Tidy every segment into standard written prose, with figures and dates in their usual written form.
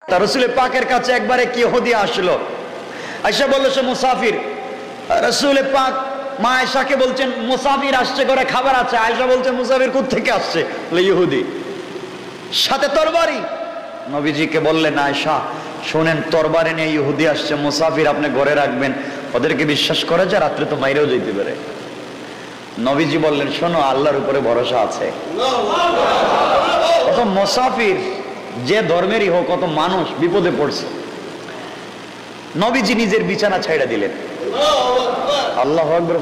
তা রাসূল পাকের কাছে একবার এক ইহুদি আসলো, আয়েশা বলল সে মুসাফির। রাসূল পাক মা আয়েশাকে বলছেন মুসাফির আসছে, করে খাবার আছে। আয়েশা বলছে মুসাফির কোত্থেকে আসছে? বলে ইহুদি, সাথে তরবারি। নবীজিকে বললেন আয়েশা শোনেন, তরবারি নিয়ে ইহুদি আসছে, মুসাফির আপনি ঘরে রাখবেন, ওদেরকে বিশ্বাস করে যে রাত্রে তো মাইরেও যেতে পারে। নবীজি বললেন শোনো, আল্লাহর উপরে ভরসা আছে। কত মুসাফির যে ধর্মেরই হোক, কত মানুষ বিপদে পড়ছে, নবীজি নিজের বিছানা ছাইড়া দিলেন। আল্লাহু আকবার।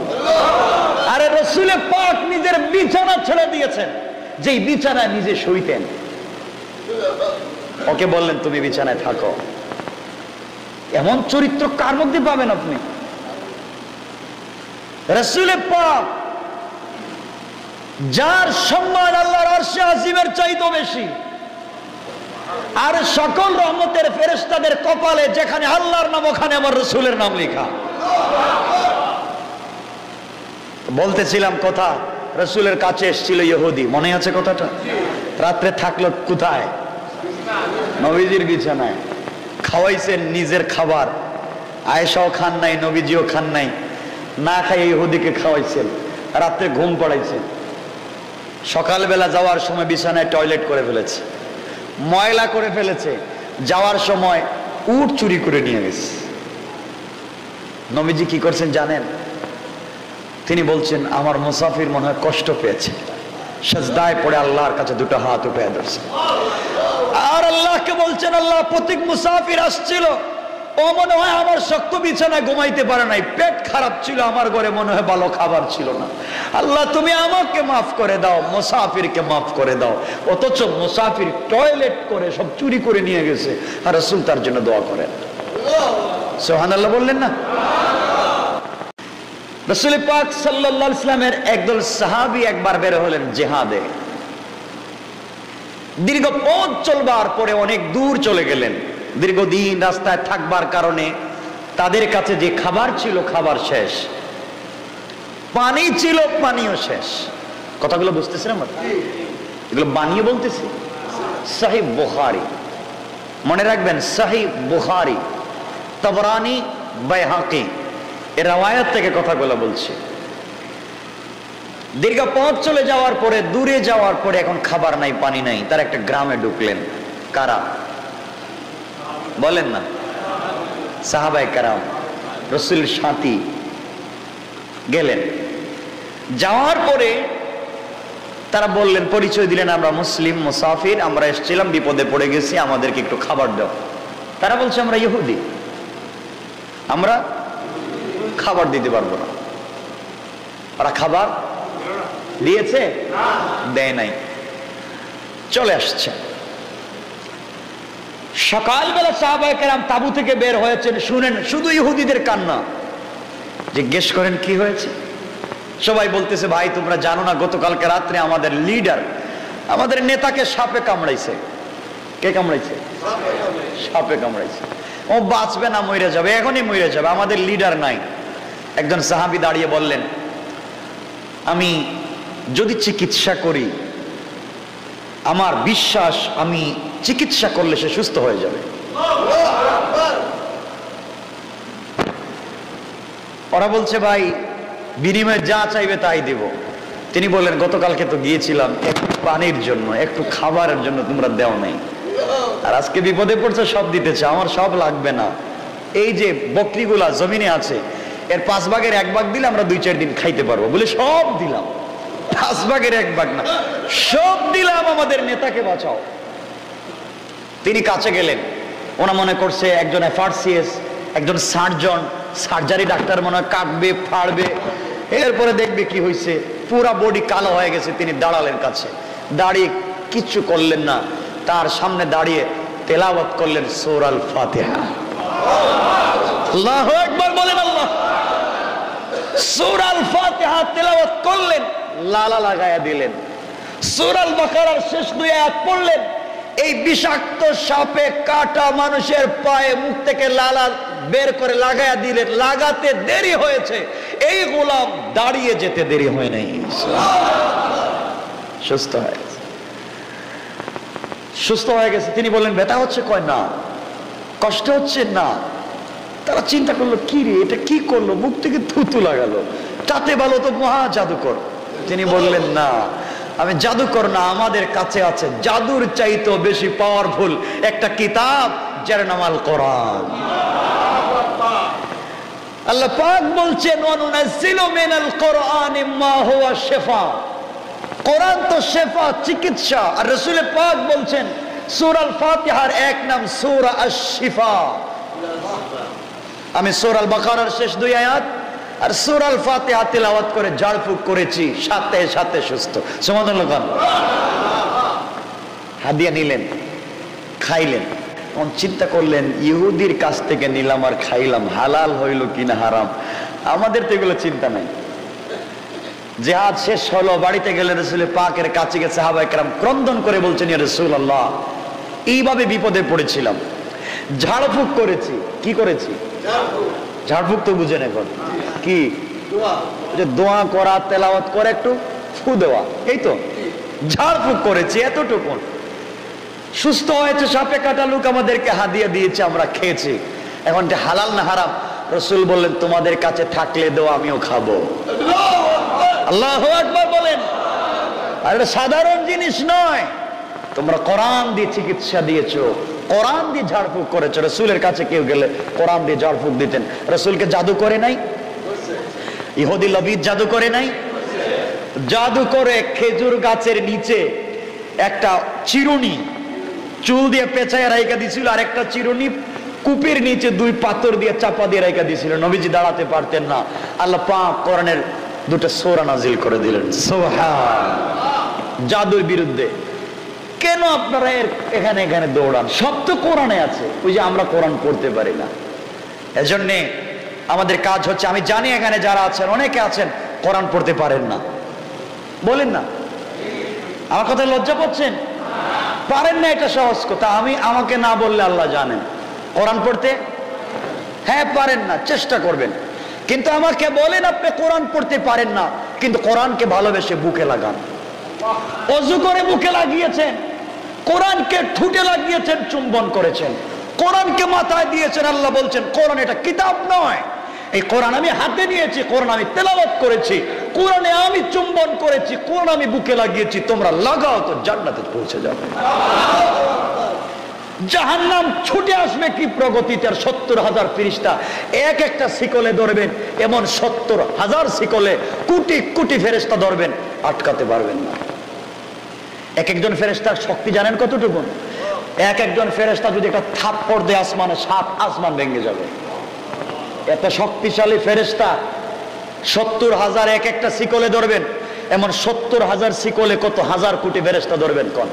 আরে রাসূল পাক নিজের বিছানা ছেড়ে দিয়েছেন, যেই বিছানায় নিজে শুইতেন। ওকে বললেন তুমি বিছানায় থাকো। এমন চরিত্র কার মধ্যে পাবেন আপনি? রাসূল পাক যার সম্মান আল্লাহর আরশে আজিমের চাইতে বেশি, আর সকল রহমতের ফেরেশতাদের কপালে যেখানে আল্লাহর নাম ওখানে আমার রাসূলের নাম লেখা। বলতেছিলাম কথা, রাসূলের কাছে এসেছিল ইহুদি, মনে আছে কথাটা? রাত্রে থাকলো কোথায়? নবীজির বিছানায়। খাওয়াইছেন নিজের খাবার, আয়েশাও খান নাই, নবীজিও খান নাই, না খাই ইহুদিকে খাওয়াইছেন, রাত্রে ঘুম পড়াইছেন। সকালবেলা যাওয়ার সময় বিছানায় টয়লেট করে ফেলেছে, ময়লা করে ফেলেছে, যাওয়ার সময় উট চুরি করে নিয়ে গেছে। নবীজি কি করছেন জানেন? তিনি বলছেন আমার মুসাফির মনে হয় কষ্ট পেয়েছে, সাজদায় পড়ে আল্লাহর কাছে দুটো হাত উঠে ধরছে, আর আল্লাহকে বলছেন আল্লাহ প্রত্যেক মুসাফির আসছিল, ও মনে হয় আমার শক্ত বিছানায় ঘুমাইতে পারে নাই, পেট খারাপ ছিল, আমার ঘরে মনে হয় ভালো খাবার ছিল না, আল্লাহ তুমি আমাকে মাফ করে দাও, মুসাফিরকে মাফ করে দাও। অথচ মুসাফির টয়লেট করে সব চুরি করে নিয়ে গেছে, আর রাসূল তার জন্য দোয়া করেন। সুবহানাল্লাহ বললেন না? রাসূল পাক সাল্লাল্লাহু আলাইহি ওয়াসাল্লামের একদল সাহাবী একবার বের হলেন জিহাদে। দীর্ঘ পথ চলবার পরে অনেক দূর চলে গেলেন, দীর্ঘদিন রাস্তায় থাকবার কারণে তাদের কাছে যে খাবার ছিল খাবার শেষ, পানি ছিল পানিও শেষ। কথাগুলো বুঝতেছেন আমার? এগুলো বানিয়ে বলতেছি। সহিহ বুখারী, মনে রাখবেন সহিহ বুখারী, তাবরানী, বাইহাকি এর রওয়ায়াত থেকে কথাগুলো বলছি। দীর্ঘ পথ চলে যাওয়ার পরে, দূরে যাওয়ার পরে এখন খাবার নাই, পানি নাই, তার একটা গ্রামে ঢুকলেন। কারা বলেন না? সাহাবায়ে কেরাম, রাসূলের সাথী। গেলেন, যাওয়ার পরে তারা বললেন, পরিচয় দিলেন আমরা মুসলিম মুসাফির, আমরা এসেছিলাম, বিপদে পড়ে গেছি, আমাদেরকে একটু খাবার দাও। তারা বলছে আমরা ইহুদি, আমরা খাবার দিতে পারবো না। ওরা খাবার দিয়েছে? দেয় নাই, চলে আসছে। সকালবেলা সাহাবায়ে কেরাম তাবু থেকে বের হয়েছেন, শুনেন শুধু ইহুদিদের কান্না। জিজ্ঞেস করেন কি হয়েছে? সবাই বলতেছে ভাই তোমরা জানো না, গতকালকে রাত্রে আমাদের লিডার, আমাদের নেতাকে সাপে কামড়াইছে। কে কামড়াইছে? সাপে কামড়াইছে। ও বাঁচবে না, মরে যাবে, এখনই মরে যাবে, আমাদের লিডার নাই। একজন সাহাবী দাঁড়িয়ে বললেন আমি যদি চিকিৎসা করি, আমার বিশ্বাস আমি চিকিৎসা করলে সে সুস্থ হয়ে যাবে। ওরা বলছে ভাই বিনিময়ে যা চাইবে তাই দিব। তিনি বললেন গতকালকে তো গিয়েছিলাম একটু পানির জন্য, একটু খাবারের জন্য, তোমরা দেও নাই, আর আজকে বিপদে পড়ছে সব দিতেছে, আমার সব লাগবে না। এই যে বকরিগুলা জমিনে আছে, এর 5 ভাগের 1 ভাগ দিলে আমরা 2-4 দিন খাইতে পারবো, বলে সব দিলাম। 5 ভাগের 1 ভাগ না, সব দিলাম, আমাদের নেতাকে বাঁচাও। তিনি কাছে গেলেন, ওনা মনে করছে একজন FRCS, একজন সার্জন, সার্জারি ডাক্তার, মনে হয় কাটবে ফাড়বে, এরপরে দেখবে কি হয়েছে, পুরা বডি কালো হয়ে গেছে। তিনি দাঁড়ালেন কাছে, দাঁড়িয়ে কিচ্ছু করলেন না, তার সামনে দাঁড়িয়ে তেলাওয়াত করলেন সূরা আল ফাতিহা। আল্লাহু আকবার বলেন। আল্লাহ সূরা আল ফাতিহা তেলাওয়াত করলেন, লালা লাগায়া দিলেন। সূরা আল বাকারার শেষ 2 আয়াত পড়লেন, এই বিষাক্ত সাপে কাটা মানুষের পায়ে মুখ থেকে লালা বের করে লাগায়া দিলেন। লাগাতে দেরি হয়েছে, এই গোলাম দাঁড়িয়ে যেতে দেরি হয় নাই, সুস্থ হয়ে গেছে। তিনি বললেন ব্যথা হচ্ছে? কয় না। কষ্ট হচ্ছে না। তারা চিন্তা করলো কি রে, এটা কি করলো, মুখ থেকে থুতু লাগালো, তাতে ভালো তো মহা জাদুকর। তিনি বললেন না, আমি জাদুকর না, আমাদের কাছে আছে জাদুর চাইতেও বেশি পাওয়ারফুল একটা কিতাব, যার নাম আল কোরআন। আল্লাহ পাক বলছেন ওয়ানুনাজ্জিলু মিনাল কোরআনি মা হুয়া শিফা, কোরআন তো শিফা, চিকিৎসা। আর রাসূল পাক বলছেন সূরা আল ফাতিহার এক নাম সূরা আশ-শিফা। আমি সূরা আল বাকারার শেষ 2 আয়াত আর সূরা আল ফাতিহা তেলাওয়াত করে ঝাড়ফুঁক করেছি, সাথে সাথে সুস্থ। সুবহানাল্লাহ। হাদিয়া নিলেন, খাইলেন। তখন চিন্তা করলেন ইহুদির কাছ থেকে নিলাম আর খাইলাম, হালাল হইল কিনা হারাম। আমাদের তো এগুলো চিন্তা নাই। জিহাদ শেষ হলো, বাড়িতে গেলে রাসূল পাকের কাছে গিয়ে সাহাবায়ে কেরাম ক্রন্দন করে বলছেন, ইয়া রাসূলুল্লাহ, এইভাবে বিপদে পড়েছিলাম, ঝাড়ফুঁক করেছি। কি করেছি? ঝাড়ফুঁক তো বুঝেন এখন কি? যে দোয়া করা, তেলাওয়াত করে একটু ফু দেওয়া, এই তো ঝাড়ফুঁক করেছি, এতটুকু। সুস্থ হয়েছে, সাপে কাটা লোক আমাদেরকে হাদিয়া দিয়েছে, আমরা খেয়েছি। এখন এটা হালাল না হারাম? রাসূল বললেন তোমাদের কাছে থাকলে দাও, আমিও খাবো। আল্লাহু আকবার বলেন। আর এটা সাধারণ জিনিস নয়, তোমরা কোরআন দিয়ে চিকিৎসা দিয়েছো, কোরআন দিয়ে ঝাড়ফুঁক করেছো। রাসূলের কাছে কেউ গেলে কোরআন দিয়ে ঝাড়ফুঁক দিতেন। রাসূলকে জাদু করে নাই? ইহুদি লবিদ জাদু করে নাই? জাদু করে খেজুর গাছের নিচে একটা চিরুনি চুল দিয়ে পেঁচায় রাইকা দিছিল, আর একটা চিরুনি কূপের নিচে 2 পাথর দিয়ে চাপা দিয়ে রাইকা দিছিল। নবীজি দাঁড়াতে পারতেন না। আল্লাহ পাক কোরআনের 2টা সূরা নাজিল করে দিলেন। সুবহান। জাদুর বিরুদ্ধে কেন আপনারা এখানে এখানে দৌড়ান? সব তো কোরআনে আছে, ওই যে আমরা কোরআন পড়তে পারি না। এজন্যে আমাদের কাজ হচ্ছে, আমি জানি এখানে যারা আছেন অনেকে আছেন কোরআন পড়তে পারেন না, বলেন না, আমার কথা লজ্জা পাচ্ছেন? পারেন না, এটা সহজ কথা। আমাকে না বললে আল্লাহ জানেন কোরআন পড়তে। হ্যাঁ পারেন না, চেষ্টা করবেন। কিন্তু আমাকে বলেন আপনি কোরআন পড়তে পারেন না, কিন্তু কোরআনকে ভালোবেসে বুকে লাগান। ওযু করে বুকে লাগিয়েছেন, কোরআনকে ঠুটে লাগিয়েছেন, চুম্বন করেছেন, কোরআনকে মাথায় দিয়েছেন। আল্লাহ বলছেন কোরআন এটা কিতাব নয়, এই কোরআন আমি হাতে নিয়েছি, কোরআন আমি তেলাওয়াত করেছি, কোরআনে আমি চুম্বন করেছি, কোরআন আমি বুকে লাগিয়েছি, তোমরা লাগাও তো জান্নাতে পৌঁছে যাবে। জাহান্নাম ছুটে আসবে কি প্রগতিতে। আর 70,000 ফেরেশতা এক একটা শিকলে ধরবেন, এমন 70,000 শিকলে কোটি কোটি ফেরেশতা ধরবেন, আটকাতে পারবেন না। এক একজন ফেরেশতার শক্তি জানেন কতটুকু? এক একজন ফেরেশতা যদি একটা থাপ্পড় দেয় আসমানে, 7 আসমান ভেঙে যাবে। এত শক্তিশালী ফেরেশতা। 70,000 এক একটা শিকলে ধরবেন, এমন 70,000 শিকলে কত হাজার কোটি ফেরেশতা ধরবেন। কোন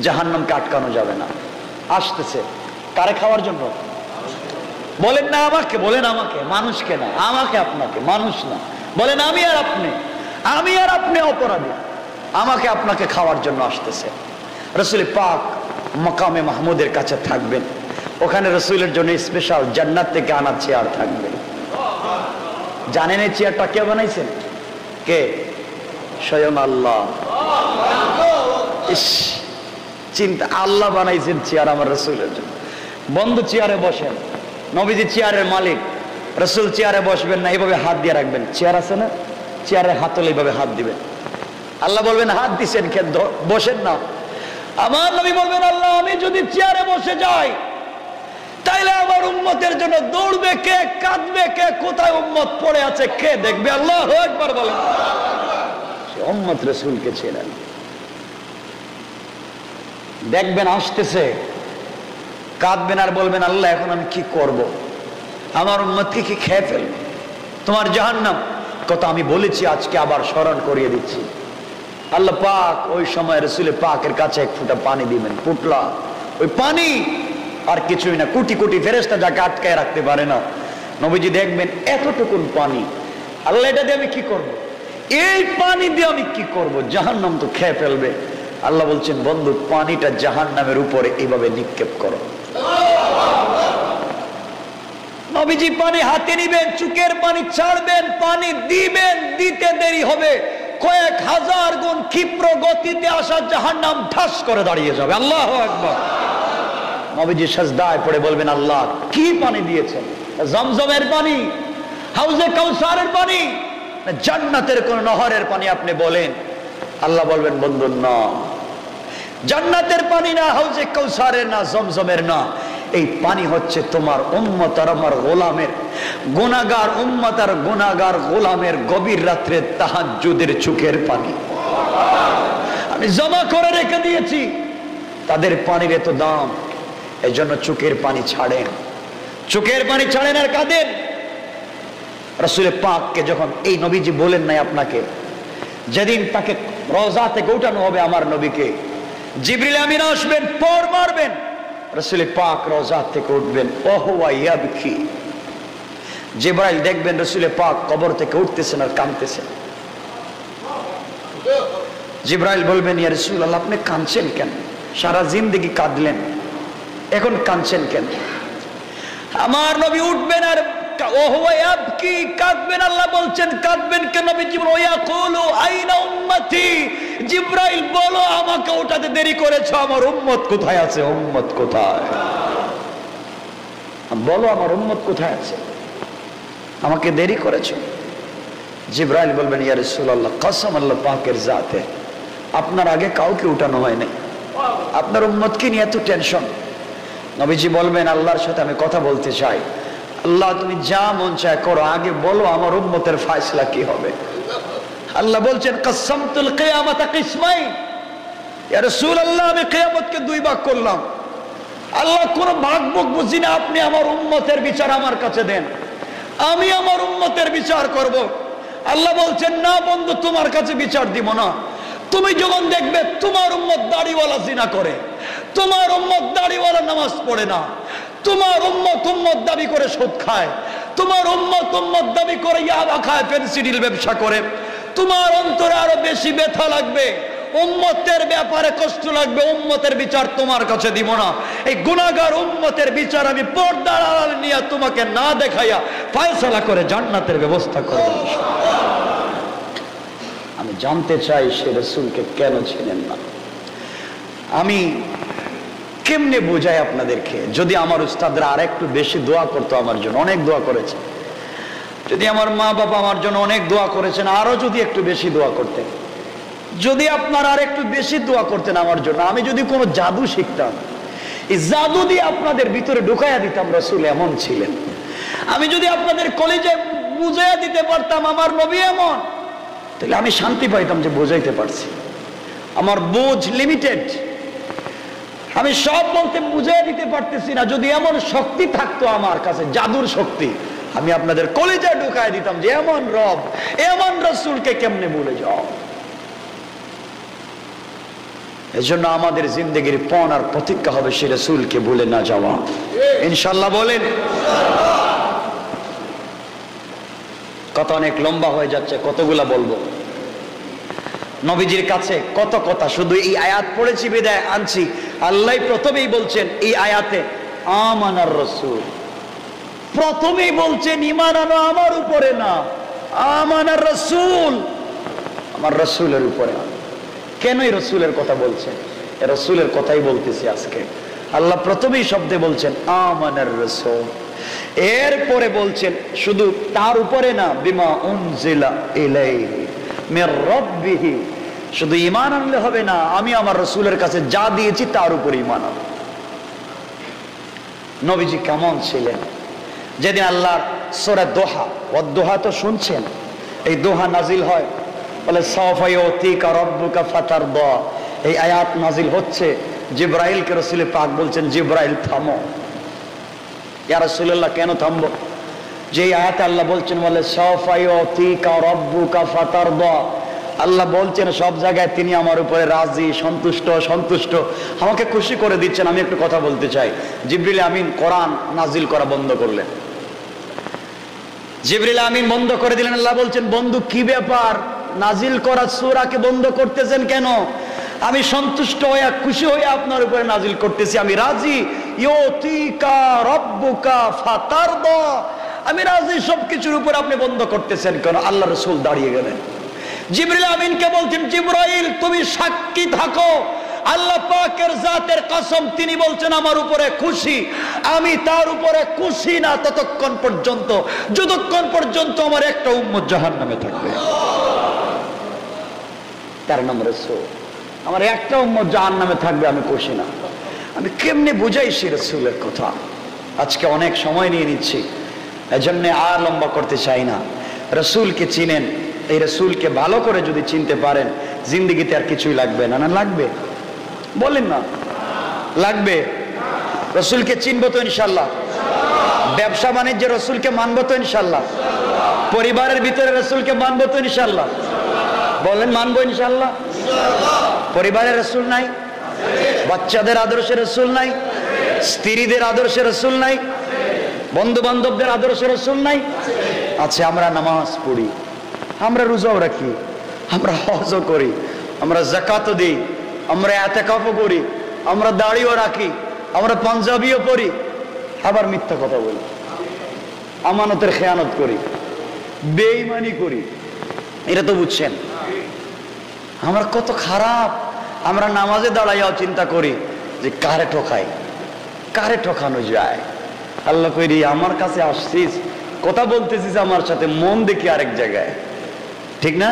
জাহান্নামকে আটকানো যাবে না। আসতেছে কারে খাওয়ার জন্য? বলেন না আমাকে, বলেন আমাকে, মানুষকে না, আমাকে আপনাকে, মানুষ না। বলেন আমি আর আপনি অপরাধী, আমাকে আপনাকে খাওয়ার জন্য আসতেছে। রাসূল পাক মাকামে মাহমুদের কাছে থাকবেন, ওখানে রাসূলের জন্য স্পেশাল জান্নাত থেকে আনা চেয়ার থাকবে। জানেন এই চেয়ারটা কে বানাইছেন? কে? স্বয়ং আল্লাহ। চিন্তা, আল্লাহ বানাইছেন চেয়ার আমার রাসূলের জন্য। বন্ধু চেয়ারে বসেন, নবীজি চেয়ারের মালিক, রাসূল চেয়ারে বসবেন না, এইভাবে হাত দিয়ে রাখবেন। চেয়ার আছে না, চেয়ারের হাতলে এইভাবে হাত দিবেন। আল্লাহ বলবেন হাত দিছেন কেন, বসেন না। আমার নবী বলবেন আল্লাহ আমি যদি চেয়ারে বসে যাই তাইলে আমার উম্মতের জন্য দৌড়বে কে, কাঁদবে কে, কোথায় উম্মত পড়ে আছে কে দেখবে? আল্লাহু আকবার বলেন। সে উম্মত রাসূলকে চেনেন। দেখবেন আসতেছে, কাঁদবেন আর বলবেন আল্লাহ এখন আমি কি করব, আমার উম্মতকে কি খেয়ে ফেলবে, তোমার জাহান্নাম। কথা আমি বলেছি, আজকে আবার স্মরণ করিয়ে দিচ্ছি। আল্লাহ পাক ওই সময় রাসূল পাকের কাছে 1 ফোঁটা পানি দিবেন, পুটলা। ওই পানি আর কিছুই না, কোটি কোটি ফেরেশতা যাকে আটকায় রাখতে পারে না। নবীজি দেখবেন এতটুকুন পানি, আল্লাহ এটা দিয়ে আমি কি করব, এই পানি দিয়ে আমি কি করব, জাহান্নাম তো খেয়ে ফেলবে। আল্লাহ বলছেন বন্ধু পানিটা জাহান্নামের উপরে এইভাবে নিক্ষেপ করো। নবীজি পানি হাতে নিবেন, চুকের পানি ছাড়বেন, পানি দিবেন, দিতে দেরি হবে, কয়েক হাজার গুণ ক্ষিপ্র গতিতে আসা জাহান্নাম ঠাস করে দাঁড়িয়ে যাবে। আল্লাহু আকবার। নবীজি সাজদায় পড়ে বলবেন, আল্লাহ কি পানি দিয়েছেন? জমজমের পানি, হাউজে কাউসারের পানি, জান্নাতের কোন নহরের পানি আপনি বলেন। আল্লাহ বলবেন, বন্ধু না, জান্নাতের পানি না, হাউজে কাউসারের না, জমজমের না, এই পানি হচ্ছে তোমার উম্মত আর আমার গোলামের, গুনাহগার উম্মত আর গুনাহগার গোলামের গভীর রাত্রে তাহাজ্জুদের চোখের পানি আমি জমা করে রেখে দিয়েছি। তাদের পানির এত দাম, এই জন্য চোখের পানি ছাড়েন, চোখের পানি ছাড়েন। আর কাঁদেন। রাসূল পাককে যখন এই নবীজি বলেন নাই আপনাকে, যেদিন তাকে রওজা থেকে উঠানো হবে আমার নবীকে, জিবরিল আমিন আসবেন, পর মারবেন, রাসূল পাক রওজা থেকে উঠবেন, ওহুয়া ইয়াবকি। জিবরাইল দেখবেন রাসূল পাক কবর থেকে উঠতেছেন আর কাঁদতেছেন। জিবরাইল বলবেন, ইয়া রাসূলুল্লাহ, আপনি কাঁদছেন কেন? সারা জিন্দেগি কাঁদলেন, এখন কাঁদছেন কেন? আমার নবী উঠবেন আর ওহুয়া ইয়াবকি, কাঁদবেন। আল্লাহ বলছেন কাঁদবেন কেন? নবীজি বলেন, ইয়াকুলু আইনা উম্মতি। জিবরাইল বলো, আমাকে ওঠাতে দেরি করেছো, আমার উম্মত কোথায় আছে? উম্মত কোথায়? বলো, আমার উম্মত কোথায় আছে? আমাকে দেরি করেছো। জিবরাইল বলবেন, ইয়া রাসূলুল্লাহ, কসম আল্লাহ পাকের জাতে, আপনার আগে কাউকে উঠানো হয় নাই, আপনার উম্মতকে নিয়ে এত টেনশন। নবীজি বলবেন, আল্লাহর সাথে আমি কথা বলতে চাই। আল্লাহ, তুমি যা মন চায় করো, আগে বলো আমার উম্মতের ফয়সালা কি হবে। আল্লাহ বলছেন, কসমতুল কিয়ামাতা কিসমাইন। ইয়া রাসূলুল্লাহ, আমি কিয়ামতকে দুই ভাগ করলাম। আল্লাহ, কোন ভাগ ভাগ বুঝি না, আপনি আমার উম্মতের বিচার আমার কাছে দেন, আমি আমার উম্মতের বিচার করব। আল্লাহ বলছেন, না বন্ধু, তোমার কাছে বিচার দিব না। তুমি যখন দেখবে তোমার উম্মত দাড়িওয়ালা জিনা করে, তোমার উম্মত দাড়িওয়ালা নামাজ পড়ে না, তোমার উম্মত দাবি করে সুদ খায়, তোমার উম্মত দাবি করে ইয়াবা খায়, পেনসিডিল ব্যবসা করে, তোমার অন্তরে আরো বেশি ব্যথা লাগবে, উম্মতের ব্যাপারে কষ্ট লাগবে। উম্মতের বিচার তোমার কাছে দিব না, এই গুনাহগার উম্মতের বিচার আমি পর্দার আড়ালে নিয়ে তোমাকে না দেখাইয়া ফয়সালা করে জান্নাতের ব্যবস্থা করব। আমি জানতে চাই সে রাসূলকে কেন ছিলেন না। আমি কেমনে বোঝাই আপনাদেরকে? যদি আমার উস্তাদরা আর একটু বেশি দোয়া করতো আমার জন্য, অনেক দোয়া করেছে, যদি আমার মা বাবা আমার জন্য অনেক দোয়া করেছেন, আরো যদি একটু বেশি দোয়া করতেন, যদি আপনারা আর একটু বেশি দোয়া করতেন আমার জন্য, আমি যদি কোনো জাদু শিখতাম, এই জাদু দিয়ে আপনাদের ভিতরে ঢুকাইয়া দিতাম রাসূল এমন ছিলেন, আমি যদি আপনাদের কলিজায় বুঝাইয়া দিতে পারতাম আমার নবী এমন, তাহলে আমি শান্তি পাইতাম যে বোঝাইতে পারছি। আমার বুঝ লিমিটেড, আমি সব বলতে বুঝাইয়া দিতে পারতেছি না। যদি এমন শক্তি থাকতো আমার কাছে, জাদুর শক্তি, আমি আপনাদের কলিজায় ঢুকায় দিতাম যে এমন রব, এমন রাসূলকে কেমনে ভুলে যাও। এজন্য আমাদের জিন্দেগির পণ আর প্রতিজ্ঞা হবে সে রাসূলকে ভুলে না যাওয়া, ইনশাআল্লাহ বলেন। কথা অনেক লম্বা হয়ে যাচ্ছে, কতগুলা বলবো। নবীজির কাছে কত কথা, শুধু এই আয়াত পড়েছি বিদায় আনছি। আল্লাহ প্রথমেই বলছেন এই আয়াতে, আমানার রাসূল, প্রথমেই বলছেন ঈমান আনো আমার উপরে না, আমানার রাসূল, আমার রাসূলের উপরে। কেন এই রাসূলের কথা বলছেন? এই রাসূলের কথাই বলতেছি আজকে। আল্লাহ প্রথমেই শব্দে বলছেন আমানার রাসূল, এরপরে বলছেন শুধু তার উপরে না, বিমা উনজিলা ইলাইহি মির রাব্বিহি, শুধু ঈমান আনলে হবে না, আমি আমার রাসূলের কাছে যা দিয়েছি তার উপরে ঈমান আনো। নবীজি কেমন ছিলেন? যেদিন আল্লাহর সূরা দোহা, ওয়াদ-দোহা তো শুনছেন, এই দোহা নাজিল হয়, বলে সাওফা ইউতিকা রাব্বুকা ফাতারদা, এই আয়াত নাজিল হচ্ছে। জিবরাইলকে রাসূল পাক বলছেন, জিবরাইল থামো। ইয়া রাসূলুল্লাহ, কেন থামবো? যে আয়াতে আল্লাহ বলছেন, বলে সাওফা ইউতিকা রাব্বুকা ফাতারদা, আল্লাহ বলছেন সব জায়গায় তিনি আমার উপরে রাজি, সন্তুষ্ট, সন্তুষ্ট, আমাকে খুশি করে দিচ্ছেন। আমি একটু কথা বলতে চাই। জিবরিল আমিন কোরআন নাজিল করা বন্ধ করলেন, জিবরিল আমিন বন্ধ করে দিলেন। আল্লাহ বলছেন, বন্ধু কি ব্যাপার, নাজিল করা সূরাকে বন্ধ করতেছেন কেন? আমি সন্তুষ্ট হয়ে খুশি হয়ে আপনার উপরে নাজিল করতেছি, আমি রাজি। ইউতিকা রাব্বুকা ফাতারদা, আমি রাজি সবকিছুর উপর, আপনি বন্ধ করতেছেন কেন? আল্লাহ রাসূল দাঁড়িয়ে গেলেন। জিবরিল আমিনকে বলছেন, জিবরাইল তুমি সাক্ষী থাকো, আল্লাহ পাকের জাতের কসম, তিনি বলছেন আমার উপরে খুশি, আমি তার উপরে খুশি না ততক্ষণ পর্যন্ত যতক্ষণ পর্যন্ত আমার একটা উম্মত জাহান্নামে থাকবে। তার নাম রাসূল। আমার একটা উম্মত জাহান্নামে থাকবে, আমি খুশি না। আমি কেমনে বুঝাইছি রাসূলের কথা? আজকে অনেক সময় নিয়ে নিচ্ছি, এজন্য আর লম্বা করতে চাই না। রাসূলকে চিনেন, এই রাসূলকে ভালো করে যদি চিনতে পারেন, জিন্দেগিতে আর কিছুই লাগবে না। না লাগবে? বলেন না লাগবে? রাসূলকে চিনবো তো ইনশাআল্লাহ? ব্যবসা বাণিজ্যে রাসূলকে মানবো তো ইনশাআল্লাহ? পরিবারের ভিতরে রাসূলকে মানবো তো ইনশাআল্লাহ? বলেন মানবো ইনশাআল্লাহ? পরিবারের রাসূল নাই? বাচ্চাদের আদর্শে রাসূল নাই? স্ত্রীদের আদর্শে রাসূল নাই? বন্ধু বান্ধবদের আদর্শে রাসূল নাই? আচ্ছা, আমরা নামাজ পড়ি, আমরা রোজাও রাখি, আমরা হজও করি, আমরা যাকাতও দিই, আমরা ইতিকাফও করি, আমরা দাড়িও রাখি, আমরা পাঞ্জাবিও পরি, আবার মিথ্যা কথা বলি, আমানতের খেয়ানত করি, বেঈমানি করি। এটা তো বুঝছেন আমরা কত খারাপ। আমরা নামাজে দাঁড়াইয়াও চিন্তা করি যে কারে ঠকাই, কারে ঠকানো যায়। আল্লাহ কইরি আমার কাছে আসছিস, কথা বলতেছিস আমার সাথে, মন দেখি আরেক জায়গায়, ঠিক না?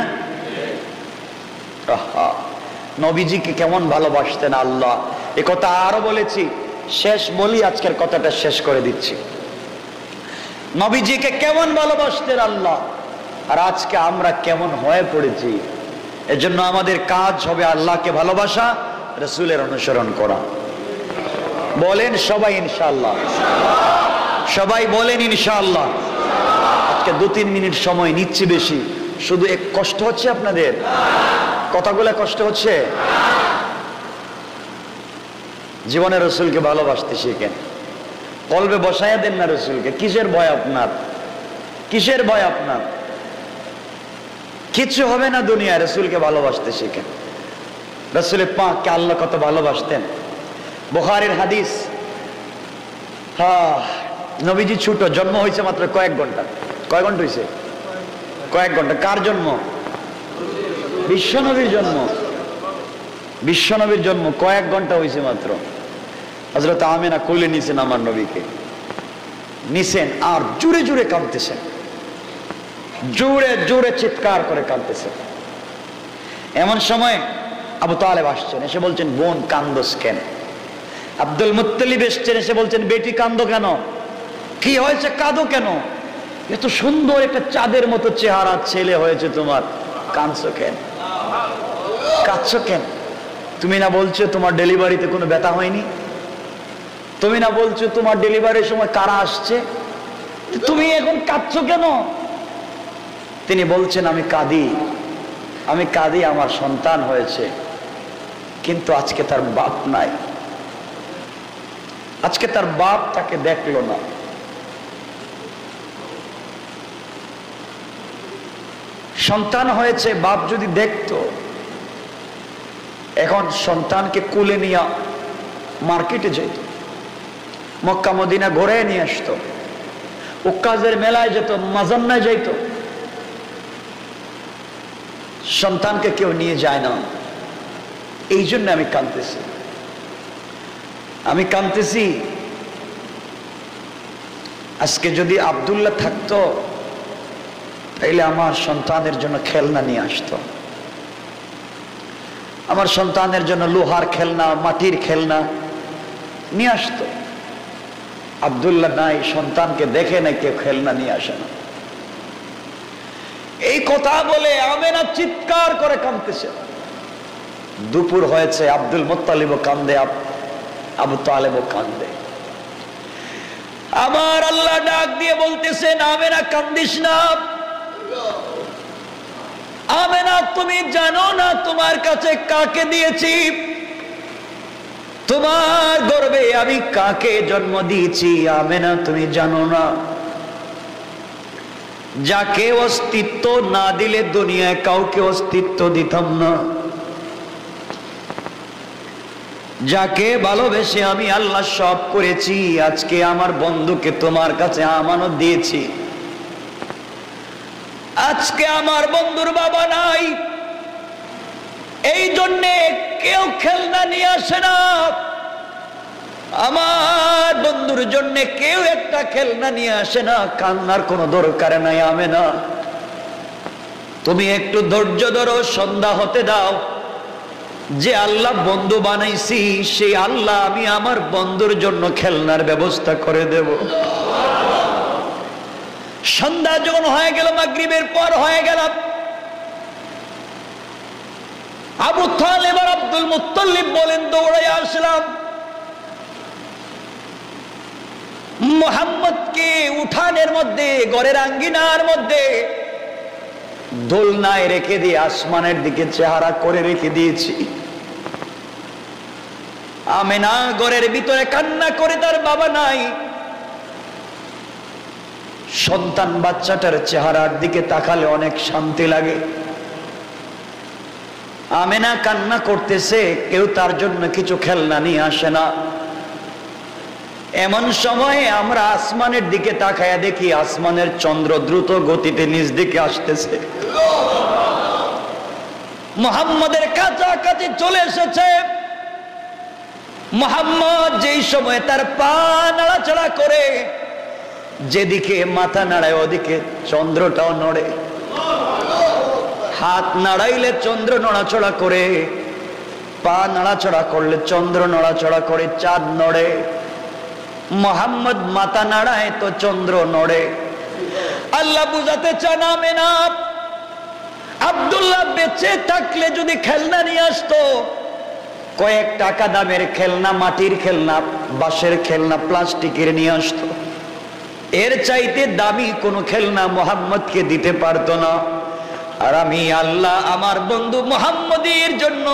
নবীজিকে কেমন ভালোবাসতেন আল্লাহ, এ কথা আরো বলেছি, শেষ বলি, আজকের কথাটা শেষ করে দিচ্ছি। নবীজিকে কেমন ভালোবাসতেন আল্লাহ, আর আজকে আমরা কেমন হয়ে পড়েছি। এজন্য আমাদের কাজ হবে আল্লাহকে ভালোবাসা, রাসূলের অনুসরণ করা। বলেন সবাই ইনশাআল্লাহ? সবাই বলেন ইনশাআল্লাহ? আজকে 2-3 মিনিট সময় নিচ্ছি বেশি, শুধু এক কষ্ট হচ্ছে আপনাদের? কথাগুলো কষ্ট হচ্ছে? জীবনে রাসূলকে ভালোবাসতে শিখেন, কলবে বসায়া দেন না রাসূলকে। কিসের ভয় আপনার? কিসের ভয় আপনার? কিছু হবে না দুনিয়ায়, রাসূলকে ভালোবাসতে শিখেন। রাসূল পাককে আল্লাহ কত ভালোবাসতেন। বুখারীর হাদিস, নবীজি ছোট, জন্ম হয়েছে মাত্র কয়েক ঘন্টা। কয়েক ঘন্টা হয়েছে? কয়েক ঘন্টা। কার জন্ম? বিশ্বনবীর জন্ম। বিশ্বনবীর জন্ম কয়েক ঘন্টা হয়েছে মাত্র। হযরত আমিনা কোলে নিছেন আমার নবীকে, নিছেন আর জোরে জোরে কাঁদতেছেন, জোরে জোরে চিৎকার করে কাঁদতেছেন। এমন সময় আবু তালেব আসছেন, এসে বলছেন বোন কান্দোস কেন? আব্দুল মুত্তালিব এসছেন, এসে বলছেন বেটি কান্দো কেন? কি হয়েছে, কাঁদো কেন? এত সুন্দর একটা চাঁদের মতো চেহারা ছেলে হয়েছে তোমার, কাঁদছো কেন? কাঁদছো কেন? তুমি না বলছো তোমার ডেলিভারিতে কোনো ব্যথা হয়নি? তুমি না বলছো তোমার ডেলিভারির সময় কারা আসছে? তুমি এখন কাঁদছো কেন? তিনি বলছেন আমি কাঁদি, আমি কাঁদি, আমার সন্তান হয়েছে, কিন্তু আজকে তার বাপ নাই, আজকে তার বাপ তাকে দেখলো না। সন্তান হয়েছে, বাপ যদি দেখতো, এখন সন্তানকে কুলে নিয়ে মার্কেটে যেত, মক্কা মদিনা ঘুরে নিয়ে আসতো, উক্কাজের মেলায় যেত, মাজান্নায় যেত। সন্তানকে কেউ নিয়ে যায় না। এই জন্য আমি কাঁদতেছি। আমি কাঁদতেছি, আজকে যদি আব্দুল্লাহ থাকতো তাইলে আমার সন্তানের জন্য খেলনা নিয়ে আসতো, আমার সন্তানের জন্য লোহার খেলনা, মাটির খেলনা নিয়ে আসতো। আব্দুল্লাহ নাই, সন্তানকে দেখে না কেউ, খেলনা নিয়ে আসে না। এই কথা বলে আমেনা চিৎকার করে কাঁদতেছে। দুপুর হয়েছে, আব্দুল মুত্তালিবও কান্দে, আবু তালেবও কান্দে। আমার আল্লাহ ডাক দিয়ে বলতেছেন আমেনা কান্দিস না, আমেনা তুমি জানো না তোমার কাছে কাকে দিয়েছি, তোমার গর্ভে আমি কাকে জন্ম দিয়েছি। আমেনা তুমি জানো না, যাকে অস্তিত্ব না দিলে দুনিয়ায় কাউকে অস্তিত্ব দিতাম না, যাকে ভালোবেসে আমি আল্লাহ সব করেছি, আজকে আমার বন্ধুকে তোমার কাছে আমানত দিয়েছি। আজকে আমার বন্ধুর বাবা নাই, এই জন্যে কেউ খেলনা নিয়ে আসে না, আমার বন্ধুর জন্য কেউ একটা খেলনা নিয়ে আসে না, কান্নার কোনো দরকার নাই আমেনা। তুমি একটু ধৈর্য ধরো, সন্ধ্যা হতে দাও। যে আল্লাহ বন্ধু বানাইছি সেই আল্লাহ আমি আমার বন্ধুর জন্য খেলনার ব্যবস্থা করে দেব। সন্ধ্যা যখন হয়ে গেল, মাগরিবের পর হয়ে গেল, আবু তালেব আর আব্দুল মুত্তালিব বলেন দৌড়ে আসলাম, মুহাম্মদকে উঠানের মধ্যে, ঘরের আঙ্গিনার মধ্যে দোলনায় রেখে দিয়ে আসমানের দিকে চেহারা করে রেখে দিয়েছি। আমেনা ঘরের ভিতরে কান্না করে, তার বাবা নাই। সন্তান বাচ্চাটার চেহারার দিকে তাকালে অনেক শান্তি লাগে। আমেনা কান্না করতেছে, কেউ তার জন্য কিছু খেলনা নিয়ে আসে না। এমন সময়ে আমরা আসমানের দিকে তাকায়া দেখি আসমানের চন্দ্র দ্রুত গতিতে নিজ দিকে আসতেছে, মুহাম্মদের কাছাকাছি চলে এসেছে। মুহাম্মদ যেই সময় তার পা নাড়াচাড়া করে, যেদিকে মাথা নাড়ায় ওদিকে চন্দ্রটাও নড়ে। হাত নাড়াইলে চন্দ্র নড়াচড়া করে, পা নাড়াচড়া করলে চন্দ্র নড়াচড়া করে, চাঁদ নড়ে। মুহাম্মদ মাথা নাড়ায় তো চন্দ্র নড়ে। আল্লাহ বুঝাতে চান আমেনা, আব্দুল্লাহ বেঁচে থাকলে যদি খেলনা নিয়ে আসতো, কয়েক টাকা দামের খেলনা, মাটির খেলনা, বাঁশের খেলনা, প্লাস্টিকের নিয়ে আসতো, এর চাইতে দামি কোনো খেলনা মুহাম্মদকে দিতে পারতো না। আর আমি আল্লাহ আমার বন্ধু মুহাম্মদের জন্য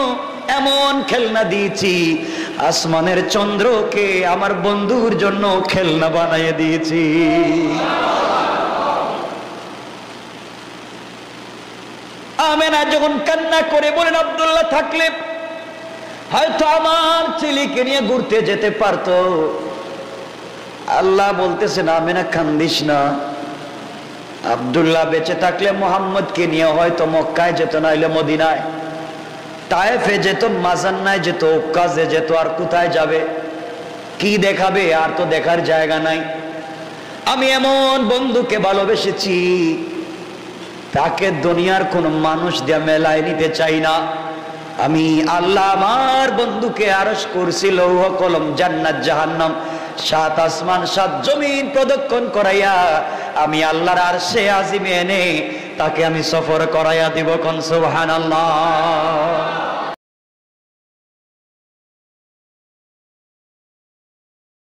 এমন খেলনা দিয়েছি, আসমানের চন্দ্রকে আমার বন্ধুর জন্য খেলনা বানিয়ে দিয়েছি। আমেনা যখন কান্না করে বলেন, আব্দুল্লাহ থাকলে হয়তো আমার ছেলেকে নিয়ে ঘুরতে যেতে পারতো। আল্লাহ বলতেছেন, আমেনা কান্দিস না, আব্দুল্লাহ বেঁচে থাকলে মুহাম্মদকে নিয়ে হয়তো মক্কায় যেত, নাইলে মদিনায়, তায়েফে যেত, মাজান্নায় যেত, কাজে যেত। আর কোথায় যাবে, কি দেখাবে? আর তো দেখার জায়গা নাই। আমি এমন বন্ধুকে ভালোবেসেছি, তাকে দুনিয়ার কোন মানুষ দিয়ে মেলায় নিতে চাই না। আমি আল্লাহ আমার বন্ধুকে আরশ কুরসি লৌহ কলম জান্নাত জাহান্নাম 7 আসমান 7 জমিন প্রদক্ষিণ করাইয়া আমি আল্লাহর আরশে আজিমে এনে তাকে আমি সফর করাইয়া দিব। কোন সুবহানাল্লাহ।